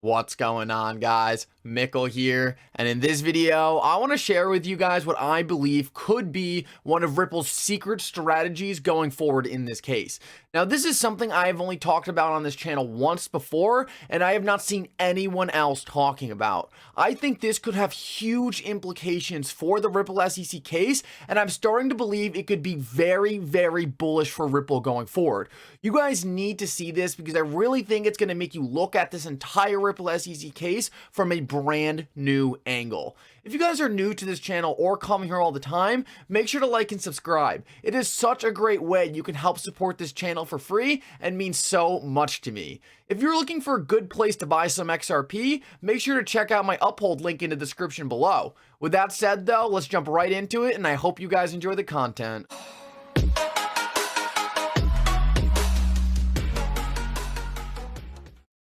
What's going on, guys? Mickle here, and in this video I want to share with you guys what I believe could be one of Ripple's secret strategies going forward in this case. Now, this is something I have only talked about on this channel once before, and I have not seen anyone else talking about. I think this could have huge implications for the Ripple SEC case, and I'm starting to believe it could be very, very bullish for Ripple going forward. You guys need to see this because I really think it's going to make you look at this entire Ripple SEC case from a brand new angle. If you guys are new to this channel or come here all the time, make sure to like and subscribe. It is such a great way you can help support this channel for free and means so much to me. If you're looking for a good place to buy some XRP, make sure to check out my Uphold link in the description below. With that said though, let's jump right into it, and I hope you guys enjoy the content.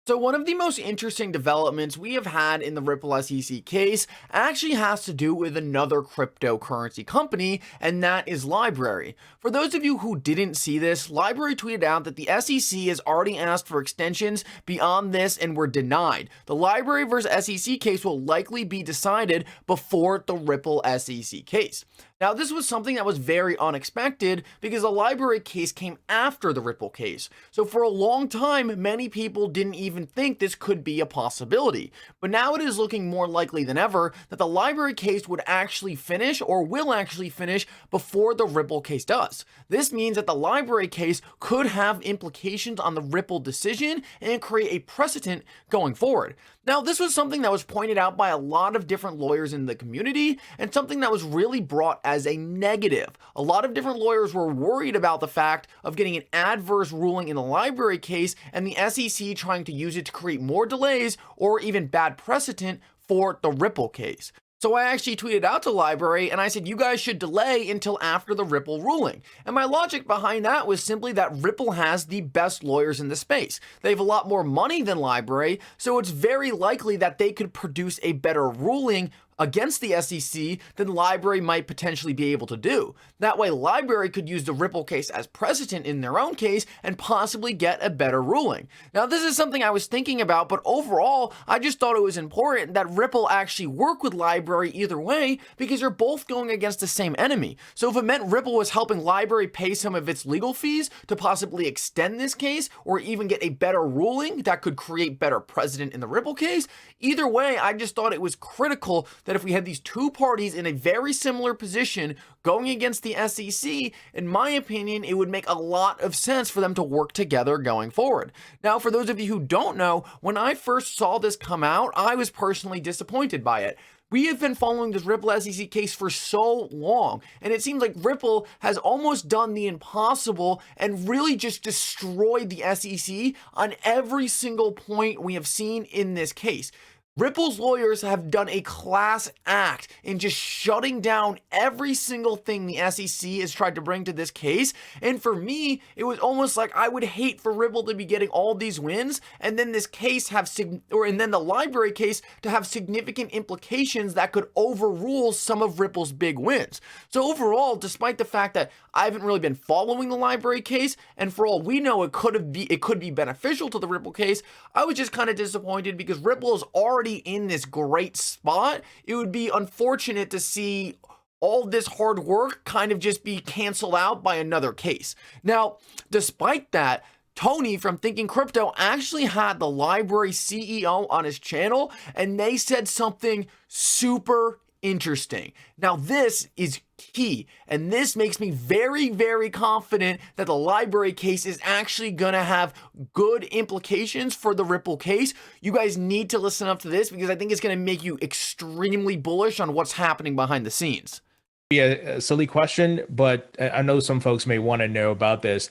So one of the most interesting developments we have had in the Ripple SEC case actually has to do with another cryptocurrency company, and that is LBRY. For those of you who didn't see this, LBRY tweeted out that the SEC has already asked for extensions beyond this and were denied. The LBRY versus SEC case will likely be decided before the Ripple SEC case. Now, this was something that was very unexpected because the LBRY case came after the Ripple case. So for a long time, many people didn't even think this could be a possibility. But now it is looking more likely than ever that the LBRY case would actually finish or will actually finish before the Ripple case does. This means that the LBRY case could have implications on the Ripple decision and create a precedent going forward. Now, this was something that was pointed out by a lot of different lawyers in the community and something that was really brought as a negative. A lot of different lawyers were worried about the fact of getting an adverse ruling in the LBRY case and the SEC trying to use it to create more delays or even bad precedent for the Ripple case. So I actually tweeted out to LBRY and I said, you guys should delay until after the Ripple ruling. And my logic behind that was simply that Ripple has the best lawyers in the space. They have a lot more money than LBRY, so it's very likely that they could produce a better ruling against the SEC than LBRY might potentially be able to do. That way, LBRY could use the Ripple case as precedent in their own case and possibly get a better ruling. Now, this is something I was thinking about, but overall, I just thought it was important that Ripple actually work with LBRY either way because they're both going against the same enemy. So if it meant Ripple was helping LBRY pay some of its legal fees to possibly extend this case or even get a better ruling that could create better precedent in the Ripple case, either way, I just thought it was critical that if we had these two parties in a very similar position going against the SEC, in my opinion, it would make a lot of sense for them to work together going forward. Now, for those of you who don't know, when I first saw this come out, I was personally disappointed by it. We have been following this Ripple SEC case for so long, and it seems like Ripple has almost done the impossible and really just destroyed the SEC on every single point we have seen in this case. Ripple's lawyers have done a class act in just shutting down every single thing the SEC has tried to bring to this case. And for me, it was almost like I would hate for Ripple to be getting all these wins and then this case have and then the LBRY case to have significant implications that could overrule some of Ripple's big wins. So overall, despite the fact that I haven't really been following the LBRY case, and for all we know, it could be beneficial to the Ripple case, I was just kind of disappointed because Ripple is already in this great spot. It would be unfortunate to see all this hard work kind of just be canceled out by another case. Now, despite that, Tony from Thinking Crypto actually had the LBRY CEO on his channel, and they said something super interesting. Now, this is key, and this makes me very, very confident that the LBRY case is actually going to have good implications for the Ripple case. You guys need to listen up to this because I think it's going to make you extremely bullish on what's happening behind the scenes. Be a silly question, but I know some folks may want to know about this.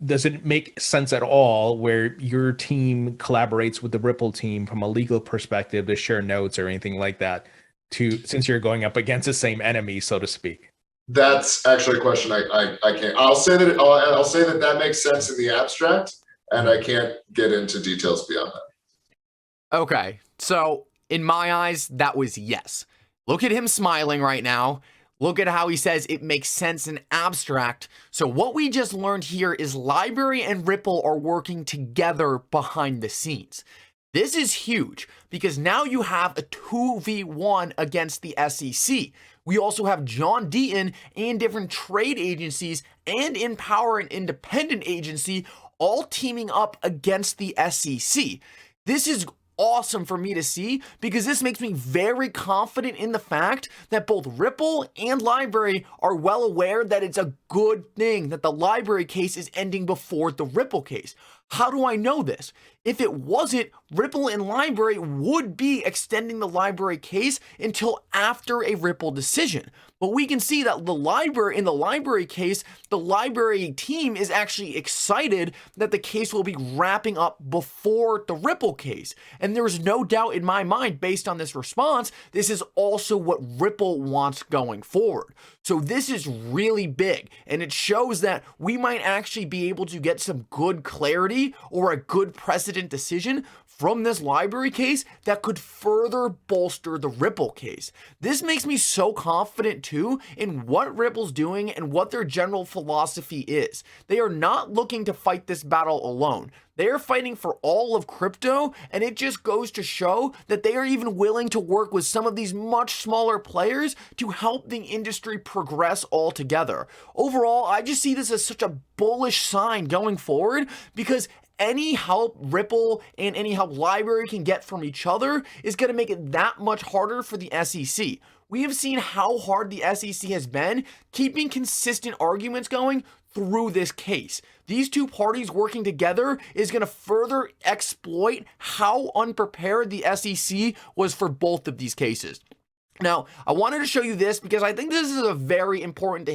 Does it make sense at all where your team collaborates with the Ripple team from a legal perspective to share notes or anything like that, since you're going up against the same enemy, so to speak? That's actually a question I can't. I'll say that makes sense in the abstract, and I can't get into details beyond that. Okay, so in my eyes, that was yes. Look at him smiling right now. Look at how he says it makes sense in abstract. So what we just learned here is Library and Ripple are working together behind the scenes. This is huge because now you have a 2v1 against the SEC. We also have John Deaton and different trade agencies and Empower, an independent agency, all teaming up against the SEC. This is awesome for me to see because this makes me very confident in the fact that both Ripple and Library are well aware that it's a good thing that the Library case is ending before the Ripple case. How do I know this? If it wasn't, Ripple and Library would be extending the Library case until after a Ripple decision. But we can see that in the Library case, the Library team is actually excited that the case will be wrapping up before the Ripple case. And there's no doubt in my mind, based on this response, this is also what Ripple wants going forward. So this is really big, and it shows that we might actually be able to get some good clarity or a good precedent decision from this Library case that could further bolster the Ripple case. This makes me so confident too in what Ripple's doing and what their general philosophy is. They are not looking to fight this battle alone. They are fighting for all of crypto, and it just goes to show that they are even willing to work with some of these much smaller players to help the industry progress altogether. Overall, I just see this as such a bullish sign going forward because any help Ripple and any help Library can get from each other is going to make it that much harder for the SEC. We have seen how hard the SEC has been keeping consistent arguments going through this case. These two parties working together is going to further exploit how unprepared the SEC was for both of these cases. Now, I wanted to show you this because I think this is a very important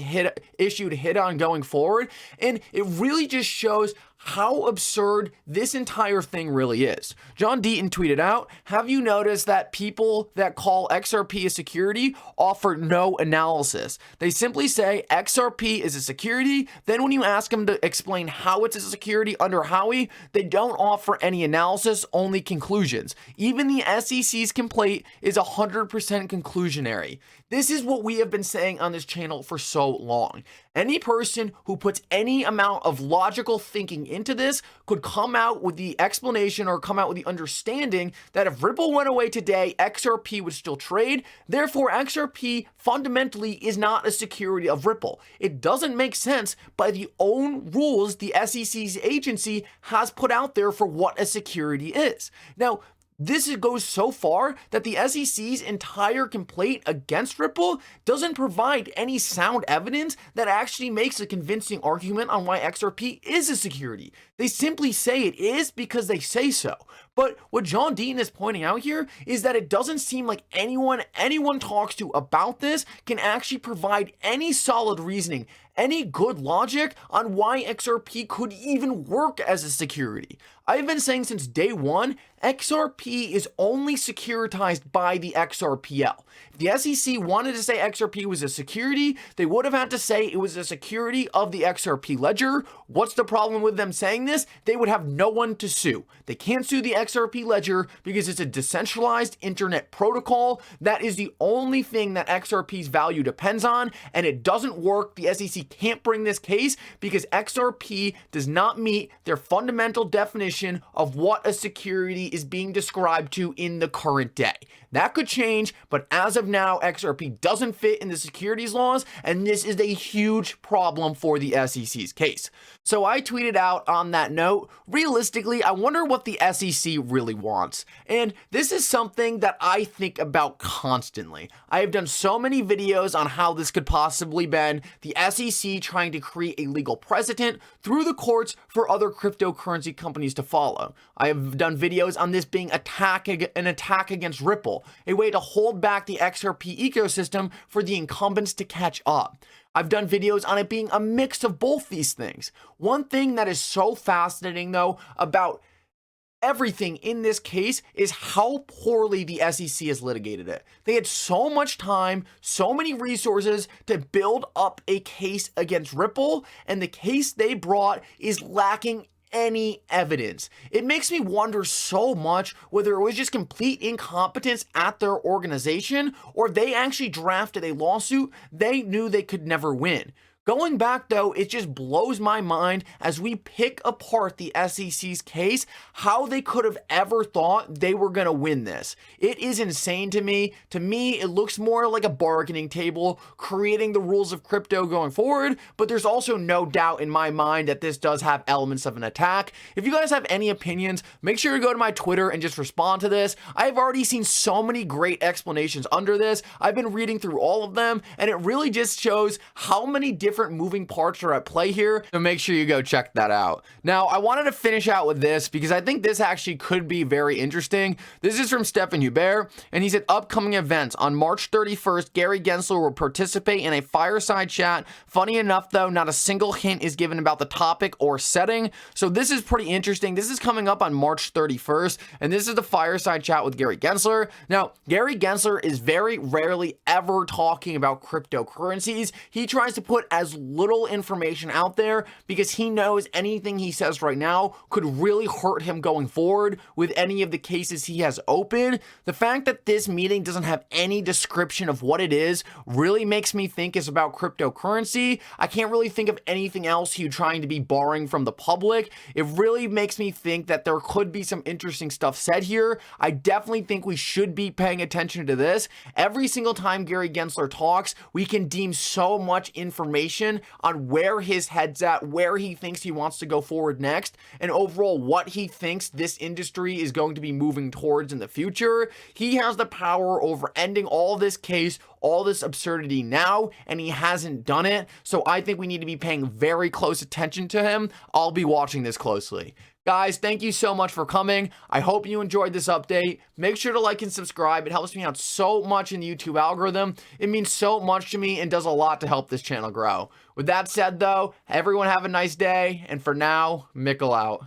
issue to hit on going forward, and it really just shows how absurd this entire thing really is. John Deaton tweeted out, "Have you noticed that people that call XRP a security offer no analysis? They simply say XRP is a security, then when you ask them to explain how it's a security under Howey, they don't offer any analysis, only conclusions. Even the SEC's complaint is 100% conclusionary." This is what we have been saying on this channel for so long. Any person who puts any amount of logical thinking into this could come out with the explanation or come out with the understanding that if Ripple went away today, XRP would still trade. Therefore, XRP fundamentally is not a security of Ripple. It doesn't make sense by the own rules the SEC's agency has put out there for what a security is. Now, this goes so far that the SEC's entire complaint against Ripple doesn't provide any sound evidence that actually makes a convincing argument on why XRP is a security. They simply say it is because they say so. But what John Deaton is pointing out here is that it doesn't seem like anyone talks to about this can actually provide any solid reasoning, any good logic on why XRP could even work as a security. I've been saying since day one, XRP is only securitized by the XRPL. If the SEC wanted to say XRP was a security, they would have had to say it was a security of the XRP ledger. What's the problem with them saying this? They would have no one to sue. They can't sue the XRP ledger because it's a decentralized internet protocol. That is the only thing that XRP's value depends on, and it doesn't work. The SEC can't bring this case because XRP does not meet their fundamental definition of what a security is being described to in the current day. That could change, but as of now, XRP doesn't fit in the securities laws, and this is a huge problem for the SEC's case. So I tweeted out on that note, realistically, I wonder what the SEC really wants. And this is something that I think about constantly. I have done so many videos on how this could possibly been the SEC trying to create a legal precedent through the courts for other cryptocurrency companies to follow. I have done videos on this being an attack against Ripple, a way to hold back the XRP ecosystem for the incumbents to catch up. I've done videos on it being a mix of both these things. One thing that is so fascinating, though, about everything in this case is how poorly the SEC has litigated it. They had so much time, so many resources to build up a case against Ripple, and the case they brought is lacking any evidence. It makes me wonder so much whether it was just complete incompetence at their organization or they actually drafted a lawsuit they knew they could never win. Going back though, it just blows my mind as we pick apart the SEC's case, how they could have ever thought they were going to win this. It is insane to me. To me, it looks more like a bargaining table, creating the rules of crypto going forward, but there's also no doubt in my mind that this does have elements of an attack. If you guys have any opinions, make sure to go to my Twitter and just respond to this. I've already seen so many great explanations under this. I've been reading through all of them, and it really just shows how many different moving parts are at play here, so make sure you go check that out. Now, I wanted to finish out with this because I think this actually could be very interesting. This is from Stephen Hubert, and he said, upcoming events. On March 31st, Gary Gensler will participate in a fireside chat. Funny enough, though, not a single hint is given about the topic or setting, so this is pretty interesting. This is coming up on March 31st, and this is the fireside chat with Gary Gensler. Now, Gary Gensler is very rarely ever talking about cryptocurrencies. He tries to put as little information out there because he knows anything he says right now could really hurt him going forward with any of the cases he has open. The fact that this meeting doesn't have any description of what it is really makes me think it's about cryptocurrency. I can't really think of anything else he's trying to be borrowing from the public. It really makes me think that there could be some interesting stuff said here. I definitely think we should be paying attention to this. Every single time Gary Gensler talks, we can deem so much information on where his head's at, where he thinks he wants to go forward next, and overall what he thinks this industry is going to be moving towards in the future. He has the power over ending all this case, all this absurdity now, and he hasn't done it. So I think we need to be paying very close attention to him. I'll be watching this closely. Guys, thank you so much for coming. I hope you enjoyed this update. Make sure to like and subscribe. It helps me out so much in the YouTube algorithm. It means so much to me and does a lot to help this channel grow. With that said, though, everyone have a nice day. And for now, Mickle out.